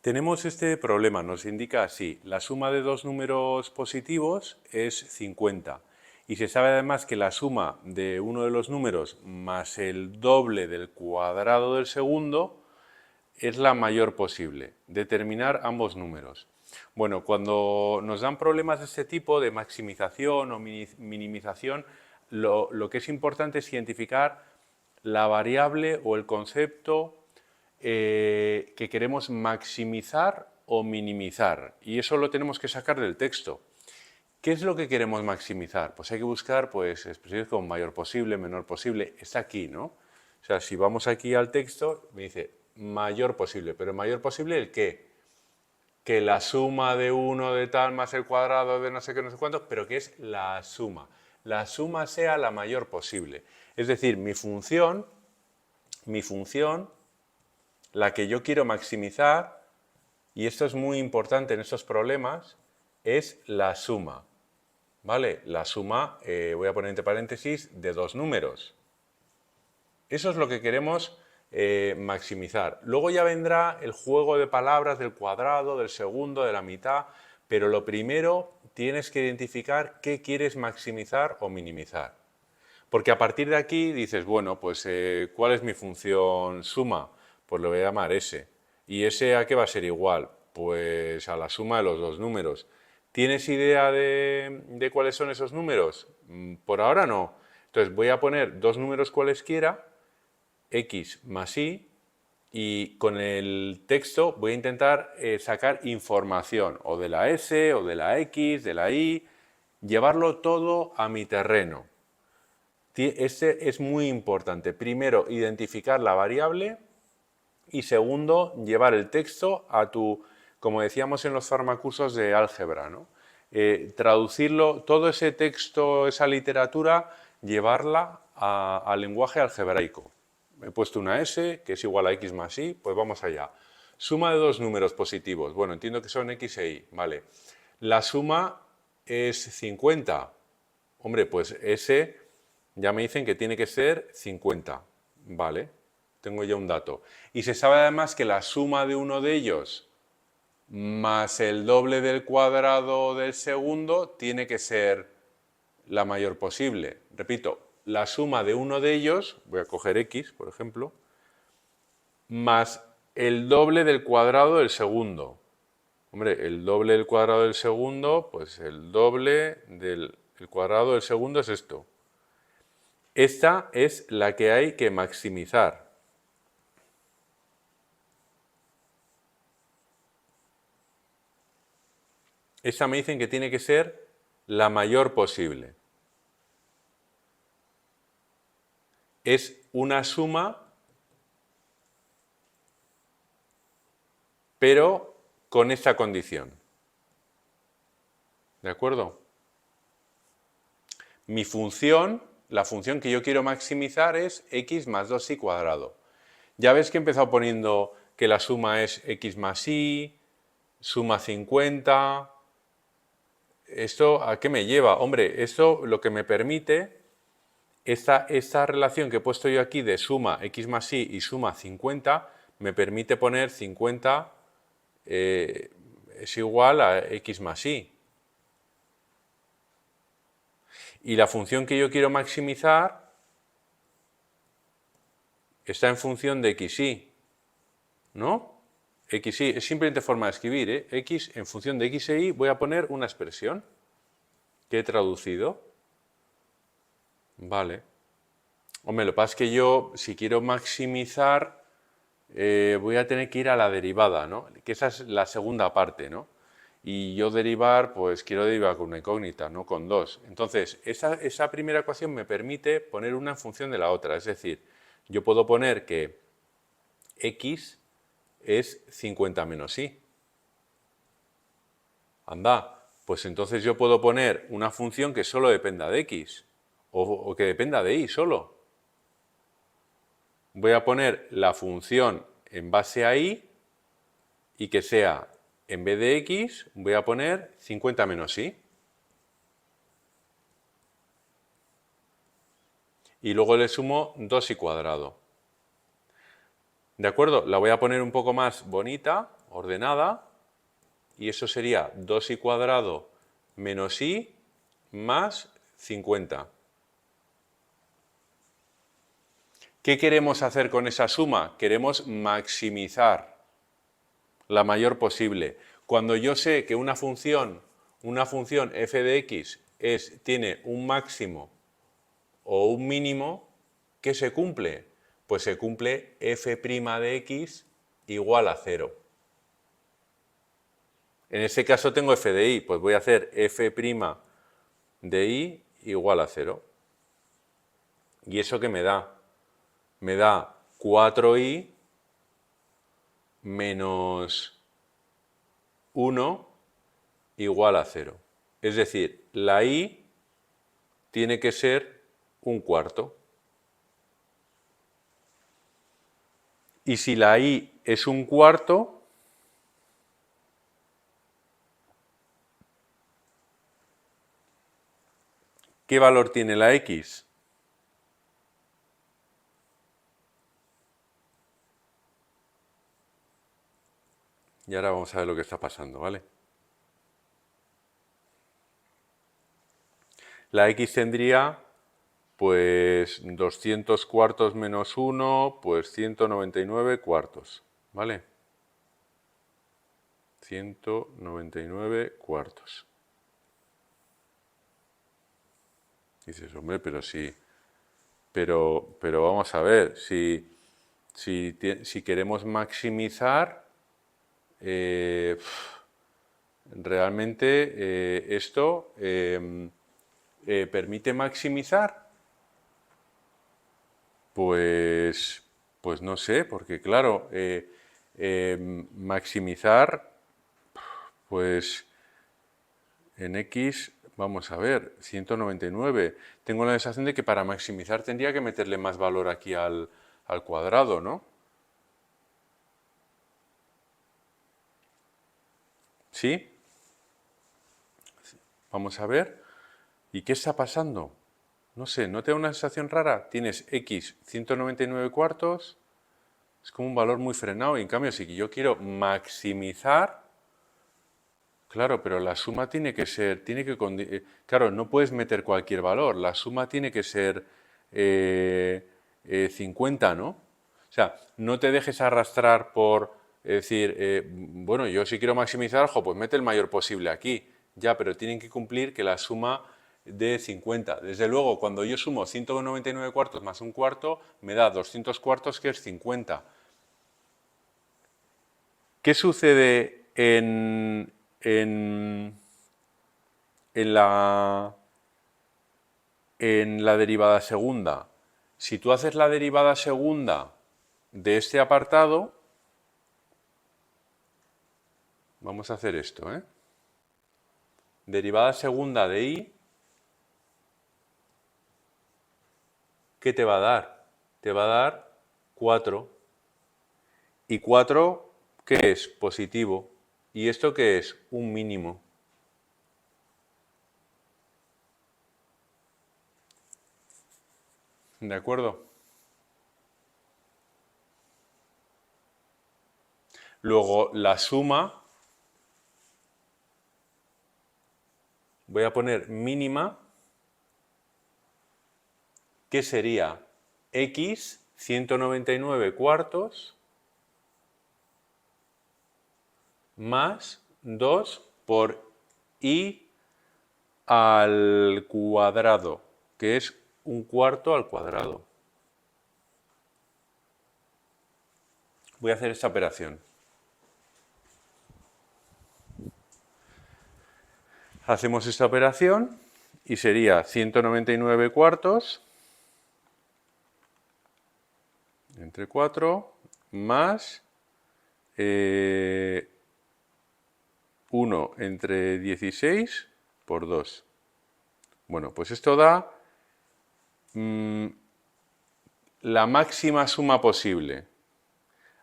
Tenemos este problema, nos indica así, la suma de dos números positivos es 50 y se sabe además que la suma de uno de los números más el doble del cuadrado del segundo es la mayor posible. Determinar ambos números. Bueno, cuando nos dan problemas de este tipo, de maximización o minimización, lo que es importante es identificar la variable o el concepto que queremos maximizar o minimizar. Y eso lo tenemos que sacar del texto. ¿Qué es lo que queremos maximizar? Pues hay que buscar expresiones como mayor posible, menor posible. Está aquí, ¿no? O sea, si vamos aquí al texto, me dice mayor posible. ¿Pero mayor posible el qué? Que la suma de 1 de tal más el cuadrado de no sé qué, no sé cuánto, pero que es la suma. La suma sea la mayor posible. Es decir, mi función, la que yo quiero maximizar, y esto es muy importante en estos problemas, es la suma. ¿Vale? La suma, voy a poner entre paréntesis, de dos números. Eso es lo que queremos maximizar. Luego ya vendrá el juego de palabras del cuadrado, del segundo, de la mitad, pero lo primero tienes que identificar qué quieres maximizar o minimizar. Porque a partir de aquí dices, bueno, pues ¿cuál es mi función suma? Pues lo voy a llamar S. ¿Y S a qué va a ser igual? Pues a la suma de los dos números. ¿Tienes idea de cuáles son esos números? Por ahora no. Entonces voy a poner dos números cualesquiera, X más Y con el texto voy a intentar sacar información, o de la S, o de la X, de la Y, llevarlo todo a mi terreno. Este es muy importante. Primero, identificar la variable y segundo, llevar el texto a tu, como decíamos en los farmacursos de álgebra, ¿no? Traducirlo, todo ese texto, esa literatura, llevarla al lenguaje algebraico. He puesto una S, que es igual a X más Y, pues vamos allá. Suma de dos números positivos. Bueno, entiendo que son X e Y, vale. La suma es 50. Hombre, pues S ya me dicen que tiene que ser 50. Vale, tengo ya un dato. Y se sabe además que la suma de uno de ellos más el doble del cuadrado del segundo tiene que ser la mayor posible. Repito, la suma de uno de ellos, voy a coger X, por ejemplo, más el doble del cuadrado del segundo. Hombre, el doble del cuadrado del segundo, pues el doble del cuadrado del segundo es esto. Esta es la que hay que maximizar. Esta me dicen que tiene que ser la mayor posible. Es una suma, pero con esta condición. ¿De acuerdo? Mi función, la función que yo quiero maximizar es x más 2y cuadrado. Ya ves que he empezado poniendo que la suma es x más y, suma 50. ¿Esto a qué me lleva? Hombre, esto lo que me permite, esta relación que he puesto yo aquí de suma x más y suma 50, me permite poner 50 es igual a x más y. Y la función que yo quiero maximizar está en función de xy, ¿no? Xy es simplemente forma de escribir, ¿eh? X en función de x e y voy a poner una expresión que he traducido. Vale. Hombre, lo que pasa es que yo, si quiero maximizar, voy a tener que ir a la derivada, ¿no? Que esa es la segunda parte, ¿no? Y yo derivar, pues quiero derivar con una incógnita, no con dos. Entonces, esa primera ecuación me permite poner una en función de la otra. Es decir, yo puedo poner que x es 50 menos y. Anda, pues entonces yo puedo poner una función que solo dependa de x o que dependa de y solo. Voy a poner la función en base a y y que sea, en vez de x, voy a poner 50 menos y. Y luego le sumo 2y cuadrado. ¿De acuerdo? La voy a poner un poco más bonita, ordenada, y eso sería 2i cuadrado menos i más 50. ¿Qué queremos hacer con esa suma? Queremos maximizar la mayor posible. Cuando yo sé que una función f de x tiene un máximo o un mínimo, ¿qué se cumple? Pues se cumple f' de x igual a 0. En este caso tengo f de y, pues voy a hacer f' de y igual a 0. ¿Y eso qué me da? Me da 4i menos 1 igual a 0. Es decir, la i tiene que ser un cuarto. Y si la i es un cuarto, ¿qué valor tiene la x? Y ahora vamos a ver lo que está pasando, ¿vale? La x tendría, pues, 200 cuartos menos 1, pues 199 cuartos, ¿vale? 199 cuartos. Dices, hombre, pero sí, pero vamos a ver, si queremos maximizar, realmente esto permite maximizar. Pues no sé, porque claro, maximizar, pues en x, vamos a ver, 199. Tengo la sensación de que para maximizar tendría que meterle más valor aquí al cuadrado, ¿no? ¿Sí? Vamos a ver. ¿Y qué está pasando? No sé, ¿no te da una sensación rara? Tienes x 199 cuartos, es como un valor muy frenado, y en cambio si yo quiero maximizar, claro, pero la suma tiene que ser, claro, no puedes meter cualquier valor, la suma tiene que ser 50, ¿no? O sea, no te dejes arrastrar por decir, bueno, yo si quiero maximizar, pues mete el mayor posible aquí, ya, pero tienen que cumplir que la suma de 50. Desde luego, cuando yo sumo 199 cuartos más un cuarto, me da 200 cuartos, que es 50. ¿Qué sucede en la derivada segunda? Si tú haces la derivada segunda de este apartado, vamos a hacer esto, ¿eh? Derivada segunda de y, ¿qué te va a dar? Te va a dar 4. ¿Y 4 qué es? Positivo. ¿Y esto qué es? Un mínimo. ¿De acuerdo? Luego la suma, voy a poner mínima, que sería x 199 cuartos más 2 por i al cuadrado, que es un cuarto al cuadrado. Voy a hacer esta operación. Hacemos esta operación y sería 199 cuartos entre 4 más 1 entre 16 por 2. Bueno, pues esto da la máxima suma posible,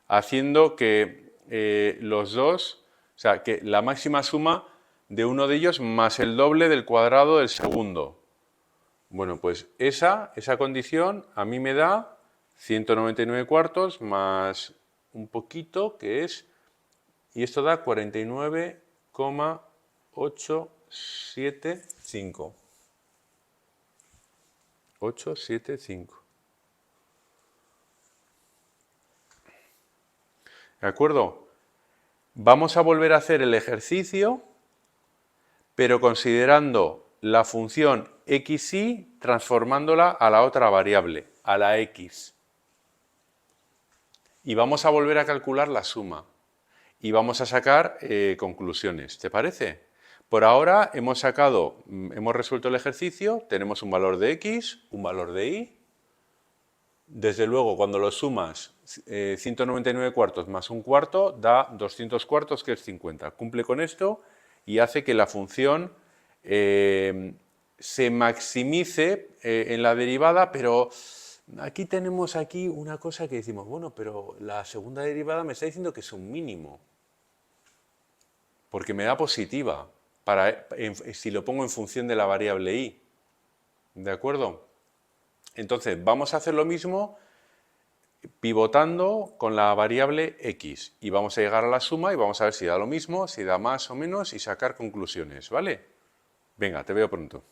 haciendo que los dos, o sea, que la máxima suma de uno de ellos más el doble del cuadrado del segundo. Bueno, pues esa condición a mí me da 199 cuartos más un poquito, que es y esto da 49,875. 875. ¿De acuerdo? Vamos a volver a hacer el ejercicio, pero considerando la función xy, transformándola a la otra variable, a la x. Y vamos a volver a calcular la suma. Y vamos a sacar conclusiones. ¿Te parece? Por ahora hemos resuelto el ejercicio, tenemos un valor de x, un valor de y. Desde luego, cuando lo sumas, 199 cuartos más un cuarto da 200 cuartos, que es 50. Cumple con esto y hace que la función se maximice en la derivada, pero aquí tenemos una cosa que decimos, bueno, pero la segunda derivada me está diciendo que es un mínimo, porque me da positiva, si lo pongo en función de la variable y. ¿De acuerdo? Entonces, vamos a hacer lo mismo pivotando con la variable x y vamos a llegar a la suma y vamos a ver si da lo mismo, si da más o menos y sacar conclusiones, ¿vale? Venga, te veo pronto.